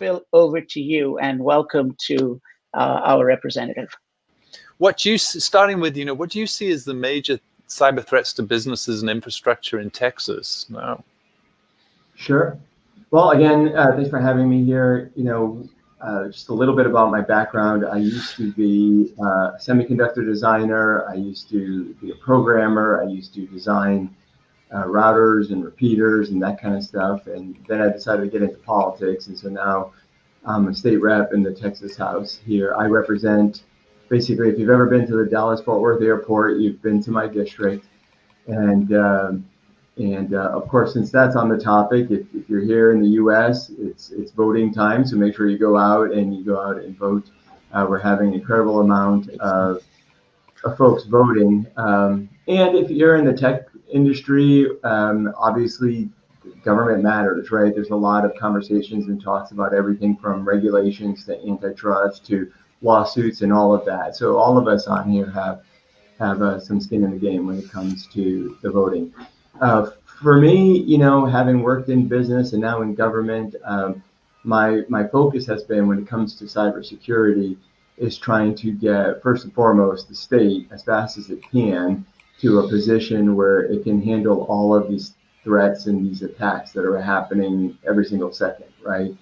Phil, over to you, and welcome to our representative. Starting with, what do you see as the major cyber threats to businesses and infrastructure in Texas now? Sure. Well, again, thanks for having me here. Just a little bit about my background. I used to be a semiconductor designer. I used to be a programmer. I used to design routers and repeaters and that kind of stuff. And then I decided to get into politics. And so now I'm a state rep in the Texas House here. I represent, basically, if you've ever been to the Dallas-Fort Worth airport, you've been to my district. And of course, since that's on the topic, if you're here in the U.S., it's voting time, so make sure you go out and vote. We're having an incredible amount of folks voting. And if you're in the tech industry, obviously government matters, right? There's a lot of conversations and talks about everything from regulations to antitrust to lawsuits and all of that. So all of us on here have some skin in the game when it comes to the voting. For me, having worked in business and now in government, my focus has been, when it comes to cybersecurity, is trying to get, first and foremost, the state as fast as it can to a position where it can handle all of these threats and these attacks that are happening every single second, right?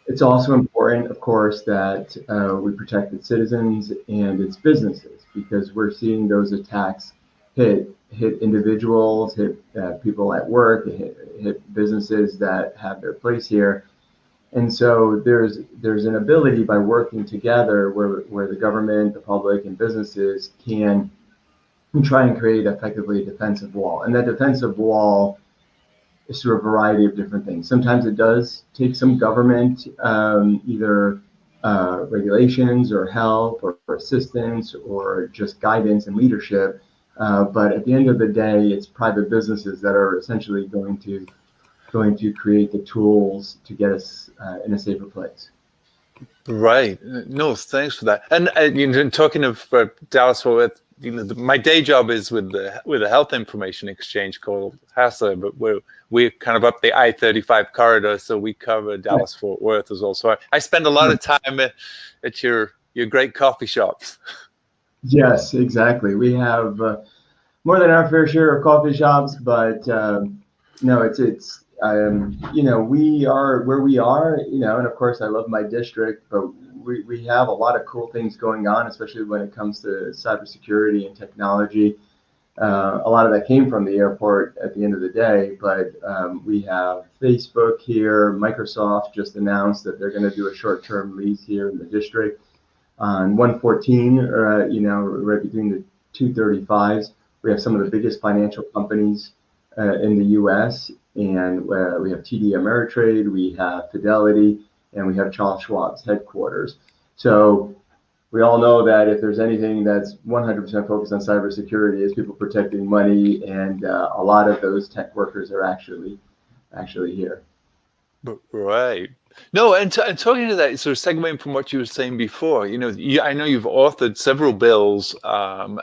It's also important, of course, that we protect its citizens and its businesses, because we're seeing those attacks hit individuals, hit people at work, hit businesses that have their place here. And so there's an ability, by working together, where the government, the public, and businesses can try and create effectively a defensive wall. And that defensive wall is through a variety of different things. Sometimes it does take some government, either regulations or help or assistance or just guidance and leadership. But at the end of the day, it's private businesses that are essentially going to create the tools to get us in a safer place. Right. No, thanks for that. And talking of Dallas-Fort Worth, my day job is with a health information exchange called HASA, but we're kind of up the I-35 corridor, so we cover Dallas-Fort Worth as well. So I spend a lot of time at your great coffee shops. Yes, exactly. We have more than our fair share of coffee shops, but no, it's we are where we are, and of course I love my district, but we have a lot of cool things going on, especially when it comes to cybersecurity and technology. A lot of that came from the airport at the end of the day, but we have Facebook here. Microsoft just announced that they're going to do a short-term lease here in the district on 114, right between the 235s. We have some of the biggest financial companies in the U.S., and we have TD Ameritrade, we have Fidelity, and we have Charles Schwab's headquarters. So we all know that if there's anything that's 100% focused on cybersecurity, is people protecting money, and a lot of those tech workers are actually here. Right. No, and talking to that, sort of segueing from what you were saying before, I know you've authored several bills,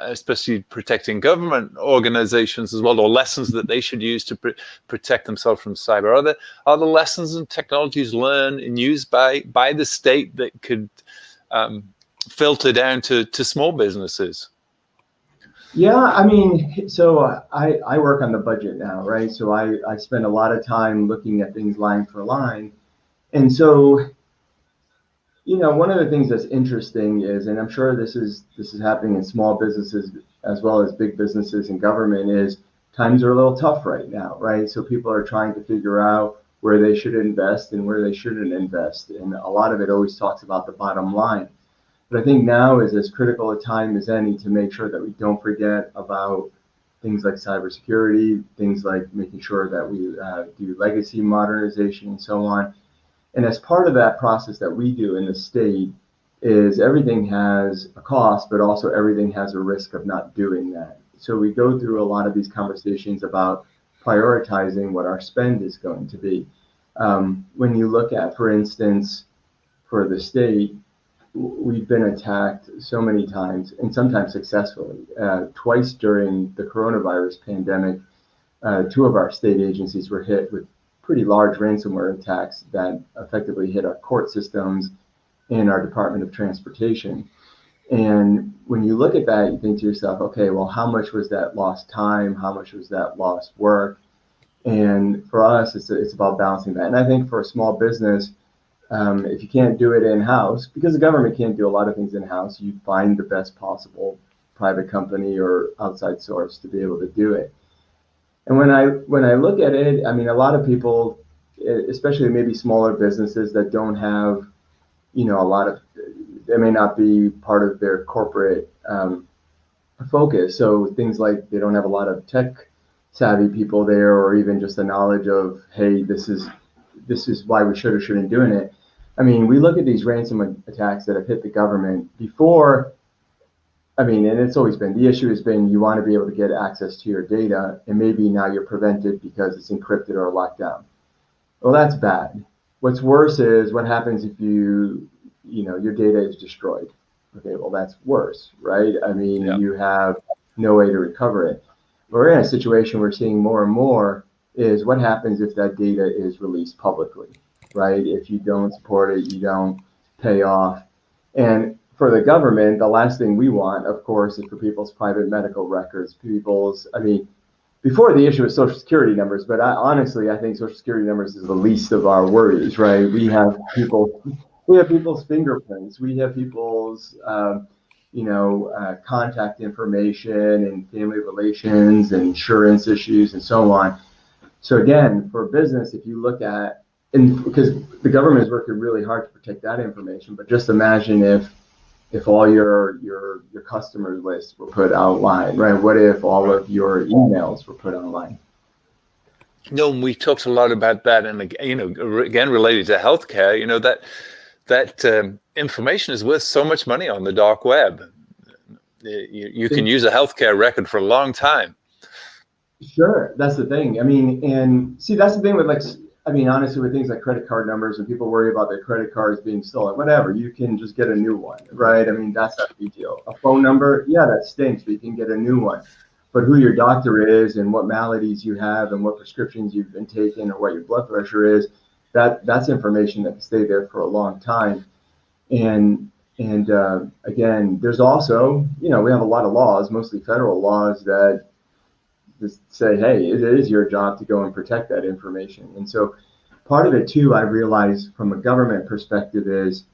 especially protecting government organizations as well, or lessons that they should use to protect themselves from cyber. Are the lessons and technologies learned and used by the state that could filter down to small businesses? Yeah, I mean, so I work on the budget now, right? So I spend a lot of time looking at things line for line. And so, one of the things that's interesting is, and I'm sure this is happening in small businesses as well as big businesses and government, is times are a little tough right now, right? So people are trying to figure out where they should invest and where they shouldn't invest. And a lot of it always talks about the bottom line. But I think now is as critical a time as any to make sure that we don't forget about things like cybersecurity, things like making sure that we do legacy modernization and so on. And as part of that process that we do in the state is everything has a cost, but also everything has a risk of not doing that. So we go through a lot of these conversations about prioritizing what our spend is going to be. When you look at, for instance, for the state, we've been attacked so many times, and sometimes successfully. Twice during the coronavirus pandemic, two of our state agencies were hit with pretty large ransomware attacks that effectively hit our court systems and our Department of Transportation. And when you look at that, you think to yourself, okay, well, how much was that lost time? How much was that lost work? And for us, it's about balancing that. And I think for a small business, if you can't do it in-house, because the government can't do a lot of things in-house, you find the best possible private company or outside source to be able to do it. And when I look at it, I mean, a lot of people, especially maybe smaller businesses that don't have, a lot of, they may not be part of their corporate focus. So things like they don't have a lot of tech savvy people there, or even just the knowledge of, hey, this is why we should or shouldn't doing it. I mean, we look at these ransom attacks that have hit the government before. I mean, and it's always been, the issue has been you want to be able to get access to your data, and maybe now you're prevented because it's encrypted or locked down. Well, that's bad. What's worse is what happens if your data is destroyed. Okay, well, that's worse, right? I mean, You have no way to recover it. We're in a situation we're seeing more and more is what happens if that data is released publicly, right? If you don't support it, you don't pay off. And for the government, the last thing we want, of course, is for people's private medical records, before the issue of Social Security numbers, but honestly, I think Social Security numbers is the least of our worries, right? We have people's fingerprints, we have people's, contact information and family relations and insurance issues and so on. So again, for business, if you look at, and because the government is working really hard to protect that information, but just imagine if all your customer lists were put online, right? What if all of your emails were put online? No, we talked a lot about that, and again related to healthcare. That information is worth so much money on the dark web. You can use a healthcare record for a long time. Sure, that's the thing. I mean, and see, that's the thing with honestly, with things like credit card numbers, and people worry about their credit cards being stolen, whatever, you can just get a new one, right? I mean, that's not a big deal. A phone number, yeah, that stinks, but you can get a new one. But who your doctor is and what maladies you have and what prescriptions you've been taking or what your blood pressure is, that's information that can stay there for a long time. And again, there's also, we have a lot of laws, mostly federal laws, that just say, hey, it is your job to go and protect that information. And so part of it too, I realize from a government perspective is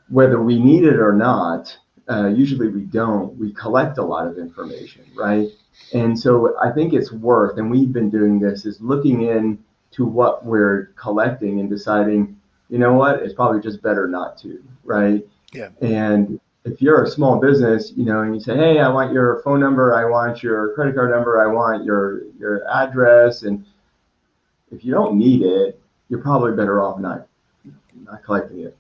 whether we need it or not, usually we don't, we collect a lot of information, right? And so I think it's worth, and we've been doing this, is looking in to what we're collecting and deciding, you know what, it's probably just better not to, right? Yeah. And if you're a small business, and you say, hey, I want your phone number, I want your credit card number, I want your address, and if you don't need it, you're probably better off not collecting it.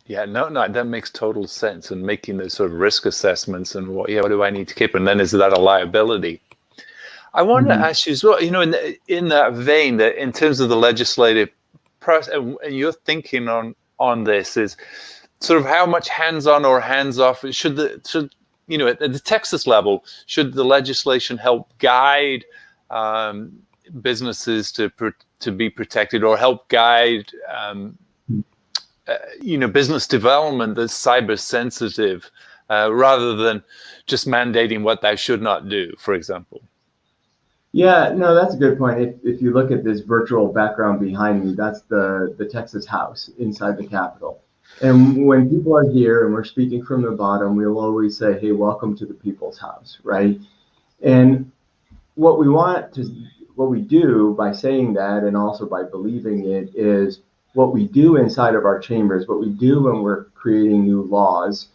Yeah, no, that makes total sense. And making those sort of risk assessments and what do I need to keep, and then is that a liability? I wanted to ask you as well, in that vein, that in terms of the legislative process, and your thinking on this is sort of how much hands-on or hands-off should at the Texas level, should the legislation help guide businesses to be protected, or help guide business development that's cyber sensitive, rather than just mandating what they should not do, for example? Yeah, no, that's a good point. If you look at this virtual background behind me, that's the Texas House inside the Capitol. And when people are here and we're speaking from the bottom, we'll always say, hey, welcome to the people's house, right? And what we do by saying that, and also by believing it, is what we do inside of our chambers, what we do when we're creating new laws,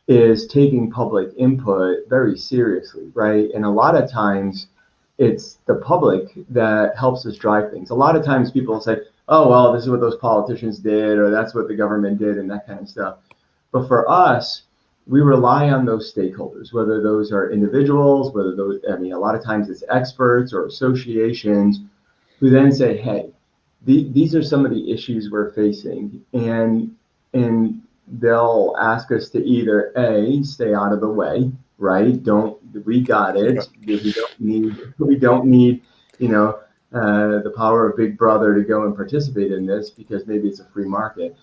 is taking public input very seriously, right? And a lot of times it's the public that helps us drive things. A lot of times people say, oh, well, this is what those politicians did, or that's what the government did, and that kind of stuff. But for us, we rely on those stakeholders, whether those are individuals, a lot of times it's experts or associations, who then say, hey, these are some of the issues we're facing, and they'll ask us to either A, stay out of the way, right? We got it. We don't need, the power of Big Brother to go and participate in this because maybe it's a free market.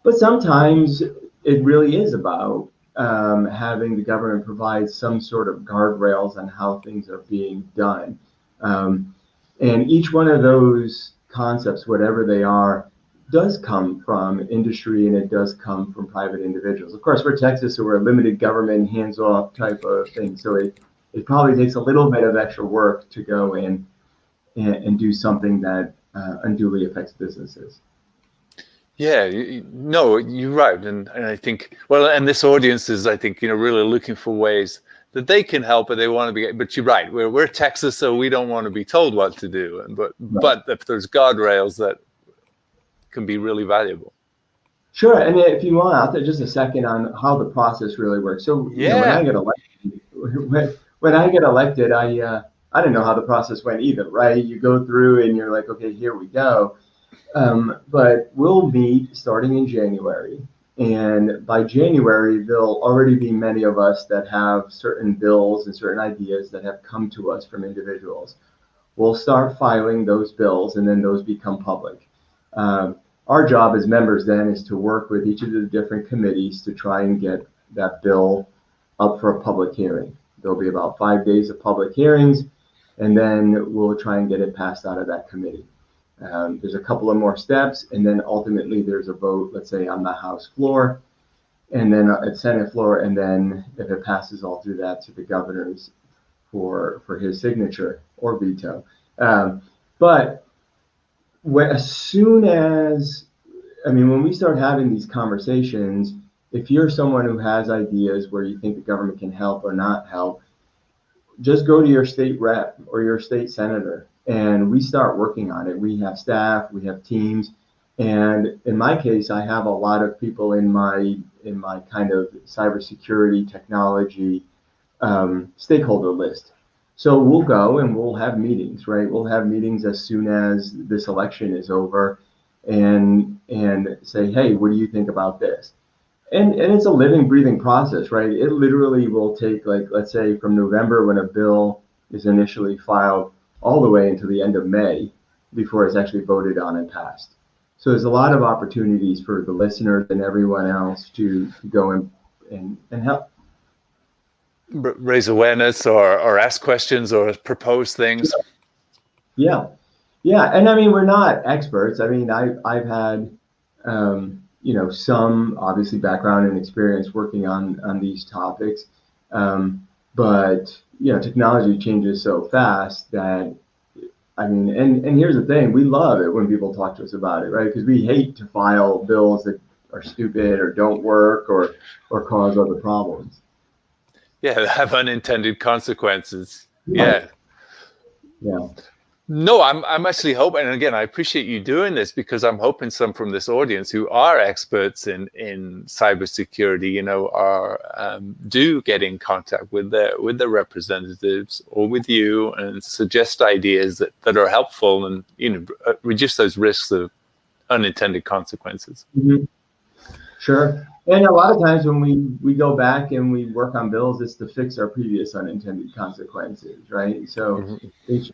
But sometimes it really is about having the government provide some sort of guardrails on how things are being done. And each one of those concepts, whatever they are, does come from industry and it does come from private individuals. Of course, we're Texas, so we're a limited government, hands-off type of thing. So it probably takes a little bit of extra work to go in and do something that unduly affects businesses. Yeah, no, you're right, and I think, well, and this audience is, I think, really looking for ways that they can help, but they want to be. But you're right, we're Texas, so we don't want to be told what to do. But if there's guardrails, that can be really valuable. Sure, and if you want, I'll take just a second on how the process really works. So yeah, when I get elected, I didn't know how the process went either, right? You go through and you're like, okay, here we go. But we'll meet starting in January. And by January, there'll already be many of us that have certain bills and certain ideas that have come to us from individuals. We'll start filing those bills and then those become public. Our job as members then is to work with each of the different committees to try and get that bill up for a public hearing. There'll be about 5 days of public hearings, and then we'll try and get it passed out of that committee. There's a couple of more steps, and then ultimately there's a vote, let's say on the House floor, and then at Senate floor, and then if it passes all through that to the governors for his signature or veto. But as soon as, when we start having these conversations, if you're someone who has ideas where you think the government can help or not help, just go to your state rep or your state senator, and we start working on it. We have staff, we have teams, and in my case, I have a lot of people in my kind of cybersecurity technology stakeholder list. So we'll go and we'll have meetings, right? We'll have meetings as soon as this election is over, and say, hey, what do you think about this? And it's a living, breathing process, right? It literally will take, like, let's say from November when a bill is initially filed all the way until the end of May before it's actually voted on and passed. So there's a lot of opportunities for the listeners and everyone else to go and help. Raise awareness or ask questions or propose things. Yeah. And we're not experts. I've had, some obviously background and experience working on these topics. But technology changes so fast that, and here's the thing, we love it when people talk to us about it, right? Because we hate to file bills that are stupid or don't work or cause other problems. Yeah, have unintended consequences. Yeah. No, I'm actually hoping, and again, I appreciate you doing this because I'm hoping some from this audience who are experts in cybersecurity, do get in contact with their representatives or with you and suggest ideas that are helpful and reduce those risks of unintended consequences. Mm-hmm. Sure. And a lot of times when we go back and we work on bills, it's to fix our previous unintended consequences, right? So. Mm-hmm.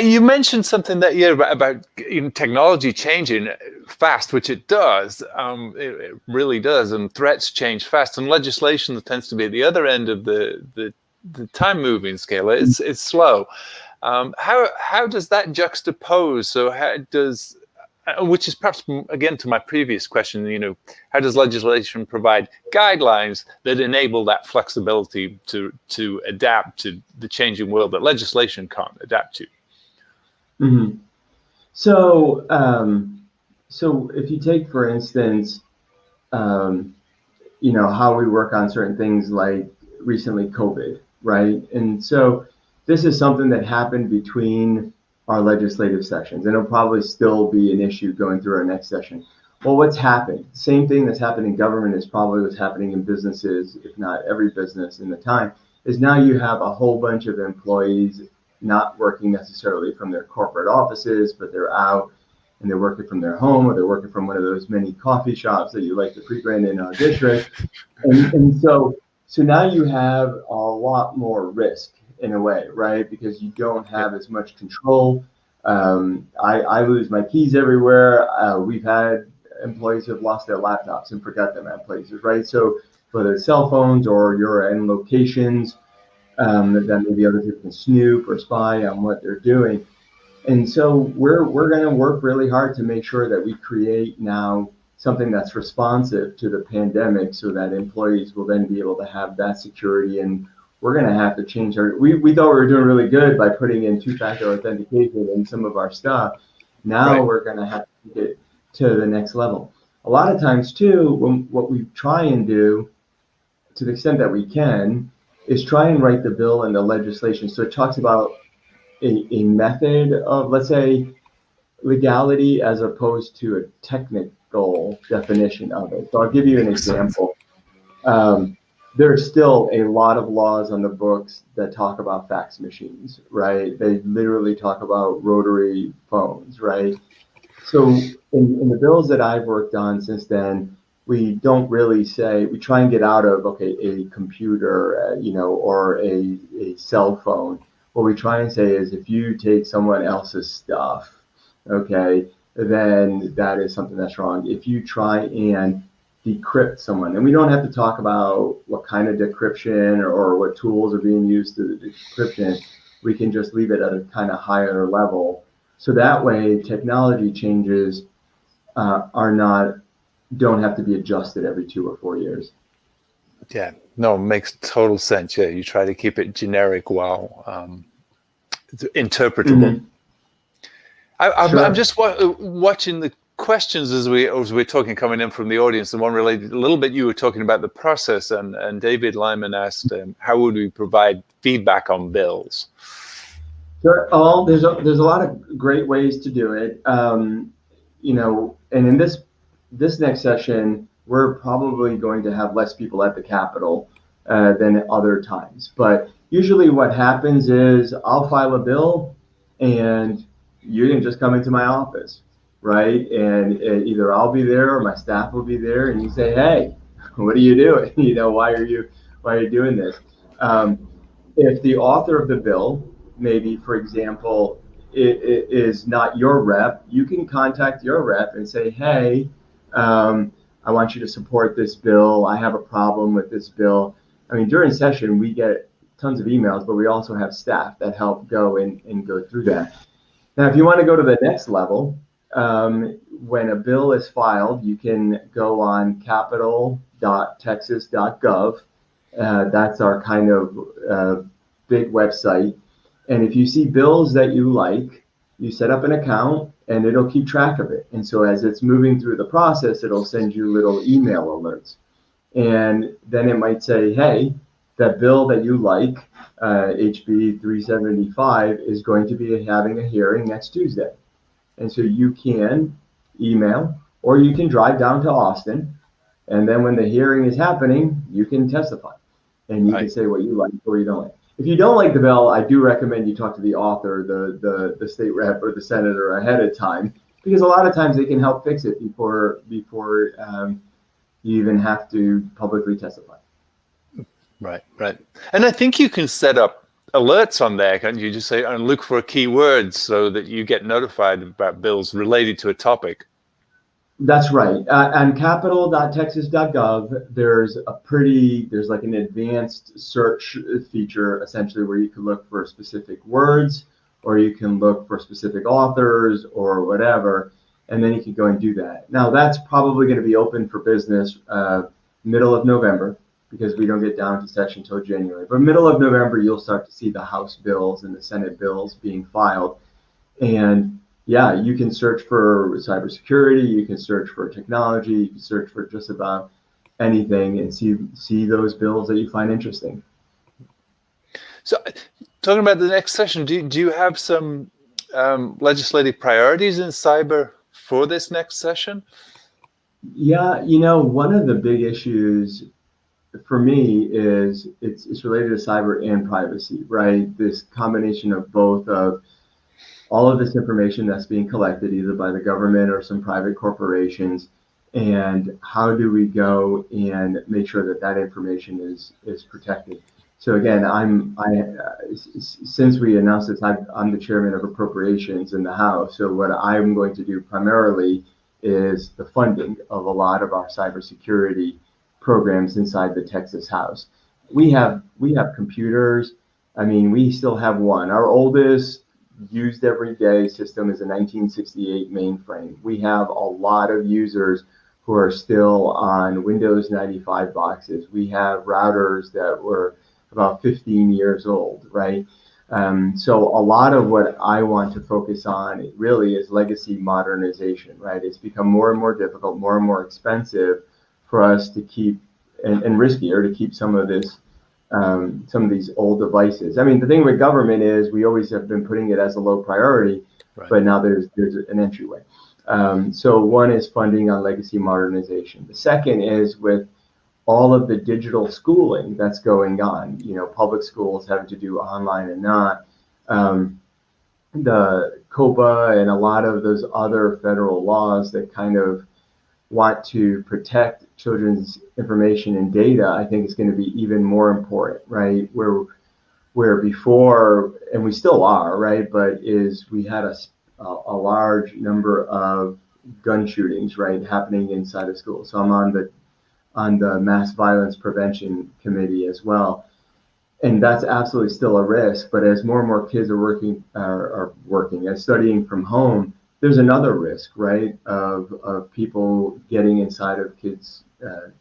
You mentioned something that about technology changing fast, which it does. It really does, and threats change fast, and legislation that tends to be at the other end of the time moving scale. It's slow. How does that juxtapose? So how does, which is perhaps again to my previous question, how does legislation provide guidelines that enable that flexibility to adapt to the changing world that legislation can't adapt to? Mm-hmm. So if you take, for instance, how we work on certain things like recently COVID, right? And so this is something that happened between our legislative sessions, and it'll probably still be an issue going through our next session. Well, what's happened? Same thing that's happened in government is probably what's happening in businesses, if not every business in the time, is now you have a whole bunch of employees not working necessarily from their corporate offices, but they're out and they're working from their home, or they're working from one of those many coffee shops that you like to frequent in our district. And so now you have a lot more risk. in a way, right? Because you don't have as much control. I lose my keys everywhere. We've had employees who have lost their laptops and forgot them at places, right? So whether it's cell phones or you're in locations, that maybe other people can snoop or spy on what they're doing. And so we're going to work really hard to make sure that we create now something that's responsive to the pandemic so that employees will then be able to have that security. And we're going to have to change we thought we were doing really good by putting in two-factor authentication in some of our stuff. Now we're going to have to take it to the next level. A lot of times too, what we try and do, to the extent that we can, is try and write the bill and the legislation. So it talks about a method of, let's say, legality as opposed to a technical definition of it. So I'll give you an example. There's still a lot of laws on the books that talk about fax machines, right? They literally talk about rotary phones, right? So in the bills that I've worked on since then, we don't really say, we try and get out of, okay, a computer, or a cell phone. What we try and say is, if you take someone else's stuff, okay, then that is something that's wrong. If you try and decrypt someone, and we don't have to talk about what kind of decryption or what tools are being used to the decryption, we can just leave it at a kind of higher level. So that way, technology changes don't have to be adjusted every 2 or 4 years. Yeah, no, it makes total sense. Yeah, you try to keep it generic while interpretable. Mm-hmm. I'm just watching the questions as we're talking, coming in from the audience. The one related a little bit, you were talking about the process, and David Lyman asked, how would we provide feedback on bills? Sure. There's a lot of great ways to do it. And in this next session, we're probably going to have less people at the Capitol than other times. But usually what happens is I'll file a bill and you can just come into my office, right? And either I'll be there or my staff will be there, and you say, hey, what are you doing? Why are you doing this? If the author of the bill, maybe, for example, it is not your rep, you can contact your rep and say, hey, I want you to support this bill. I have a problem with this bill. I mean, during session, we get tons of emails, but we also have staff that help go and go through that. Now, if you want to go to the next level, when a bill is filed, you can go on capitol.texas.gov. That's our kind of big website. And if you see bills that you like, you set up an account and it'll keep track of it. And so as it's moving through the process, it'll send you little email alerts. And then it might say, hey, that bill that you like, HB 375, is going to be having a hearing next Tuesday. And so you can email, or you can drive down to Austin. And then when the hearing is happening, you can testify. And you can say what you like or you don't like. If you don't like the bill, I do recommend you talk to the author, the state rep or the senator ahead of time, because a lot of times they can help fix it before you even have to publicly testify. Right. And I think you can set up alerts on there, can't you? Just say, and look for keywords so that you get notified about bills related to a topic. That's right. On capitol.texas.gov, there's like an advanced search feature, essentially, where you can look for specific words, or you can look for specific authors or whatever, and then you can go and do that. Now, that's probably going to be open for business middle of November, because we don't get down to session until January. But middle of November, you'll start to see the House bills and the Senate bills being filed. And yeah, you can search for cybersecurity, you can search for technology, you can search for just about anything and see those bills that you find interesting. So, talking about the next session, do you have some legislative priorities in cyber for this next session? Yeah, one of the big issues for me is it's related to cyber and privacy, right? This combination of both, of all of this information that's being collected either by the government or some private corporations, and how do we go and make sure that information is protected. So again, since we announced this, I'm the chairman of appropriations in the House. So what I'm going to do primarily is the funding of a lot of our cybersecurity programs inside the Texas House. We have computers. I mean, we still have one. Our oldest used every day system is a 1968 mainframe. We have a lot of users who are still on Windows 95 boxes. We have routers that were about 15 years old, right? So a lot of what I want to focus on really is legacy modernization, right? It's become more and more difficult, more and more expensive for us to keep, and riskier to keep some of these old devices. I mean, the thing with government is we always have been putting it as a low priority, right. But now there's an entryway. So one is funding on legacy modernization. The second is with all of the digital schooling that's going on, public schools having to do online and not, the COPA and a lot of those other federal laws that kind of want to protect children's information and data, I think is going to be even more important, right? Where before, and we still are, right, but we had a large number of gun shootings, right, happening inside of schools. So I'm on the Mass Violence Prevention Committee as well. And that's absolutely still a risk, but as more and more kids are studying from home, there's another risk, right, of people getting inside of kids'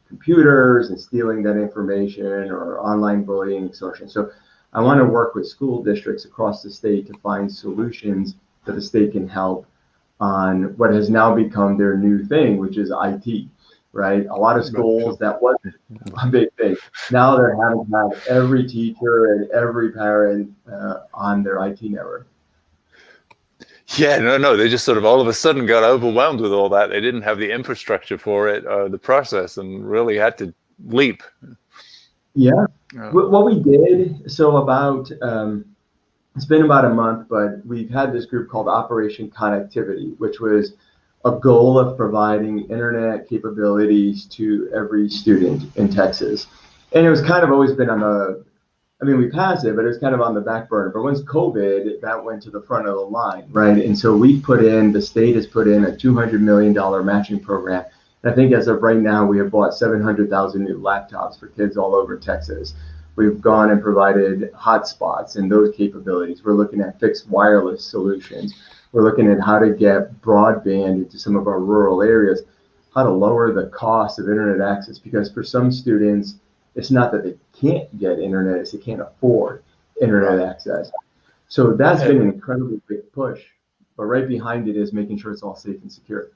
computers and stealing that information, or online bullying, extortion. So I want to work with school districts across the state to find solutions that the state can help on what has now become their new thing, which is IT. Right, a lot of schools that wasn't a big thing. Now they're having to have every teacher and every parent on their IT network. Yeah, no, they just sort of all of a sudden got overwhelmed with all that. They didn't have the infrastructure for it, the process, and really had to leap. Yeah, what we did, so it's been about a month, but we've had this group called Operation Connectivity, which was a goal of providing internet capabilities to every student in Texas. And it was kind of always been we passed it, but it was kind of on the back burner. But once COVID, that went to the front of the line, right? And so the state has put in a $200 million matching program. And I think as of right now, we have bought 700,000 new laptops for kids all over Texas. We've gone and provided hotspots and those capabilities. We're looking at fixed wireless solutions. We're looking at how to get broadband into some of our rural areas, how to lower the cost of internet access, because for some students, it's not that they can't get internet, it's they can't afford internet access. So that's been an incredibly big push. But right behind it is making sure it's all safe and secure.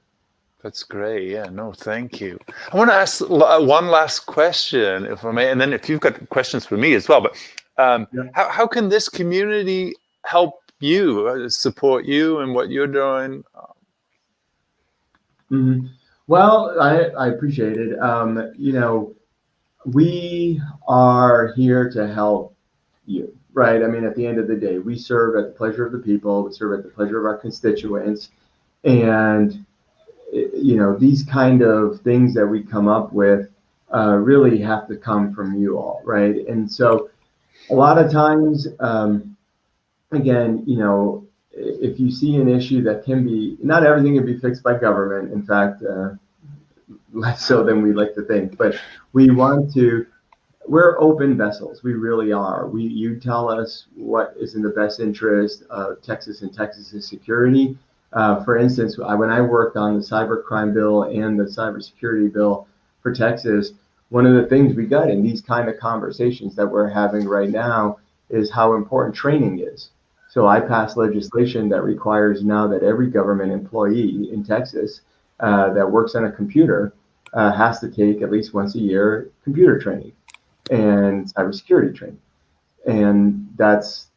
That's great. Yeah, no, thank you. I want to ask one last question, if I may, and then if you've got questions for me as well. But how can this community help you, support you and what you're doing? Mm-hmm. Well, I appreciate it. We are here to help you, right? I mean, at the end of the day, we serve at the pleasure of the people. We serve at the pleasure of our constituents. And, these kind of things that we come up with really have to come from you all, right? And so a lot of times, again, if you see an issue that not everything can be fixed by government. In fact, less so than we like to think, but we're open vessels. We really are. You tell us what is in the best interest of Texas and Texas's security. For instance, when I worked on the cybercrime bill and the cybersecurity bill for Texas, one of the things we got in these kind of conversations that we're having right now is how important training is. So I passed legislation that requires now that every government employee in Texas that works on a computer has to take at least once a year computer training and cybersecurity training. And that's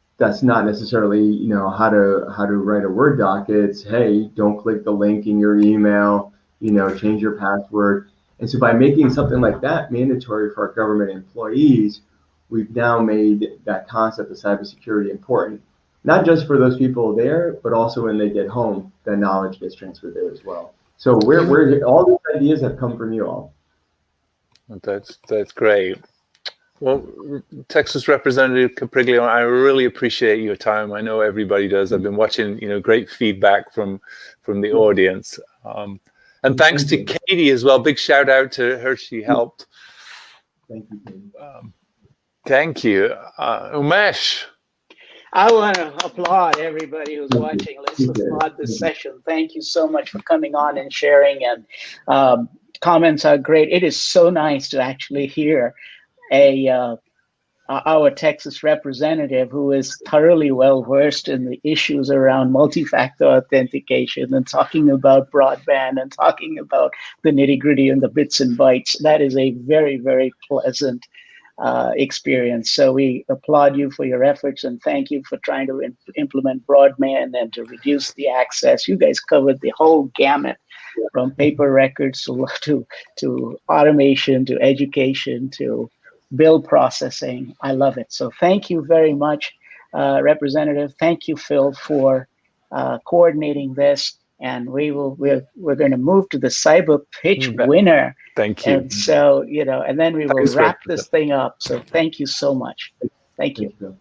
not necessarily how to write a Word doc. It's, hey, don't click the link in your email, change your password. And so by making something like that mandatory for our government employees, we've now made that concept of cybersecurity important, not just for those people there, but also when they get home, that knowledge gets transferred there as well. So we're all these ideas have come from you all. That's great. Well, Texas Representative Capriglione, I really appreciate your time. I know everybody does. I've been watching, great feedback from the audience. And thanks to Katie as well. Big shout out to her. She helped. Thank you, Katie. Thank you. Umesh. I want to applaud everybody who's watching. Let's applaud this session. Thank you so much for coming on and sharing, and comments are great. It is so nice to actually hear our Texas representative who is thoroughly well versed in the issues around multi-factor authentication and talking about broadband and talking about the nitty-gritty and the bits and bytes. That is a very, very pleasant experience. So we applaud you for your efforts and thank you for trying to implement broadband and to reduce the access. You guys covered the whole gamut from paper records to automation, to education, to bill processing. I love it. So thank you very much, Representative. Thank you, Phil, for coordinating this. And we're going to move to the cyber pitch winner. Thank you. And so, and then we will wrap this thing up. So thank you so much. Thank you.